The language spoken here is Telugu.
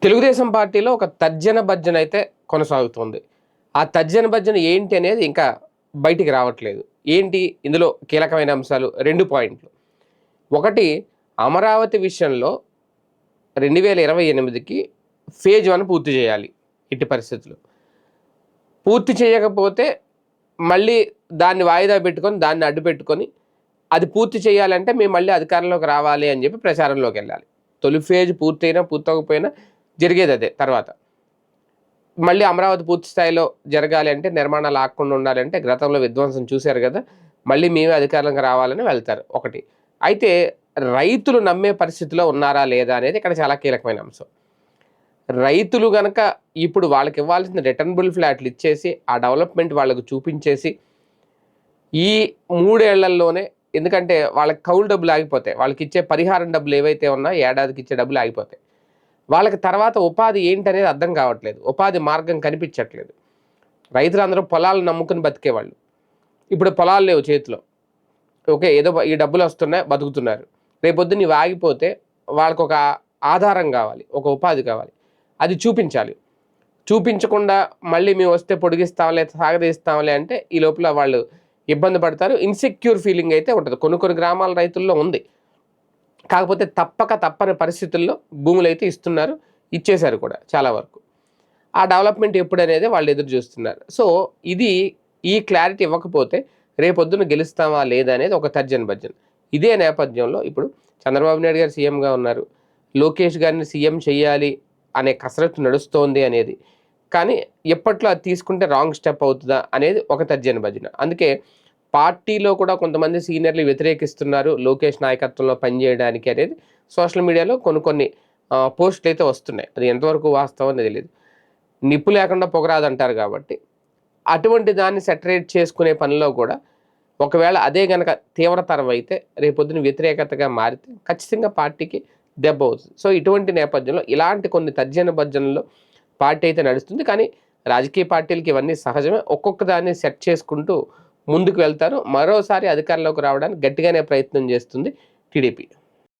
తెలుగుదేశం పార్టీలో ఒక తర్జన భర్జన అయితే కొనసాగుతోంది. ఆ తర్జన భర్జన ఏంటి అనేది ఇంకా బయటికి రావట్లేదు. ఏంటి ఇందులో కీలకమైన అంశాలు 2 పాయింట్లు. ఒకటి, అమరావతి విషయంలో 2028కి ఫేజ్ 1 పూర్తి చేయాలి ఎట్టి పరిస్థితుల్లో. పూర్తి చేయకపోతే మళ్ళీ దాన్ని వాయిదా పెట్టుకొని, దాన్ని అడ్డు పెట్టుకొని, అది పూర్తి చేయాలంటే మేము మళ్ళీ అధికారంలోకి రావాలి అని చెప్పి ప్రచారంలోకి వెళ్ళాలి. తొలి ఫేజ్ పూర్తయినా పూర్తవకపోయినా జరిగేది అదే. తర్వాత మళ్ళీ అమరావతి పూర్తి స్థాయిలో జరగాలి అంటే, నిర్మాణాలు ఆగకుండా ఉండాలంటే గతంలో విధ్వంసం చూశారు కదా, మళ్ళీ మేమే అధికారంలోకి రావాలని వెళ్తారు ఒకటి. అయితే రైతులు నమ్మే పరిస్థితిలో ఉన్నారా లేదా అనేది ఇక్కడ చాలా కీలకమైన అంశం. రైతులు గనక ఇప్పుడు వాళ్ళకి ఇవ్వాల్సిన రిటర్నబుల్ ఫ్లాట్లు ఇచ్చేసి, ఆ డెవలప్మెంట్ వాళ్ళకు చూపించేసి, ఈ 3 ఏళ్లలోనే, ఎందుకంటే వాళ్ళకి కౌలు డబ్బులు ఆగిపోతాయి, వాళ్ళకి ఇచ్చే పరిహారం డబ్బులు ఏవైతే ఉన్నాయో ఏడాదికి ఇచ్చే డబ్బులు ఆగిపోతాయి. వాళ్ళకి తర్వాత ఉపాధి ఏంటనేది అర్థం కావట్లేదు, ఉపాధి మార్గం కనిపించట్లేదు. రైతులందరూ పొలాలు నమ్ముకుని బతికేవాళ్ళు, ఇప్పుడు పొలాలు లేవు చేతిలో. ఓకే, ఏదో ఈ డబ్బులు వస్తున్నాయి, బతుకుతున్నారు. రేపొద్దున ఇవి ఆగిపోతే వాళ్ళకు ఒక ఆధారం కావాలి, ఒక ఉపాధి కావాలి, అది చూపించాలి. చూపించకుండా మళ్ళీ మేము వస్తే పొడిగిస్తాంలే, సాగదీస్తాంలే అంటే ఈ లోపల వాళ్ళు ఇబ్బంది పడతారు. ఇన్సెక్యూర్ ఫీలింగ్ అయితే ఉంటుంది, కొన్ని గ్రామాల రైతుల్లో ఉంది. కాకపోతే తప్పని పరిస్థితుల్లో భూములు అయితే ఇస్తున్నారు, ఇచ్చేశారు కూడా చాలా వరకు. ఆ డెవలప్మెంట్ ఎప్పుడు అనేది వాళ్ళు ఎదురు చూస్తున్నారు. సో ఈ క్లారిటీ ఇవ్వకపోతే రేపొద్దున గెలుస్తామా లేదా అనేది ఒక తర్జన భర్జన. ఇదే నేపథ్యంలో ఇప్పుడు చంద్రబాబు నాయుడు గారు సీఎంగా ఉన్నారు, లోకేష్ గారిని సీఎం చేయాలి అనే కసరత్తు నడుస్తోంది అనేది. కానీ ఎప్పట్లో అది తీసుకుంటే రాంగ్ స్టెప్ అవుతుందా అనేది ఒక తర్జన భర్జన. అందుకే పార్టీలో కూడా కొంతమంది సీనియర్లు వ్యతిరేకిస్తున్నారు లోకేష్ నాయకత్వంలో పనిచేయడానికి అనేది సోషల్ మీడియాలో కొన్ని పోస్టులు అయితే వస్తున్నాయి. అది ఎంతవరకు వాస్తవం అనేది తెలియదు. నిప్పు లేకుండా పొగరాదంటారు కాబట్టి అటువంటి దాన్ని సెటరేట్ చేసుకునే పనిలో కూడా ఒకవేళ అదే గనక తీవ్రతరం అయితే రేపొద్దున వ్యతిరేకతగా మారితే ఖచ్చితంగా పార్టీకి దెబ్బ అవుతుంది. సో ఇటువంటి నేపథ్యంలో ఇలాంటి కొన్ని తర్జన భర్జనలో పార్టీ అయితే నడుస్తుంది. కానీ రాజకీయ పార్టీలకి ఇవన్నీ సహజమే, ఒక్కొక్క దాన్ని సెట్ చేసుకుంటూ ముందుకు వెళ్తారు. మరోసారి అధికారంలోకి రావడానికి గట్టిగానే ప్రయత్నం చేస్తుంది టీడీపీ.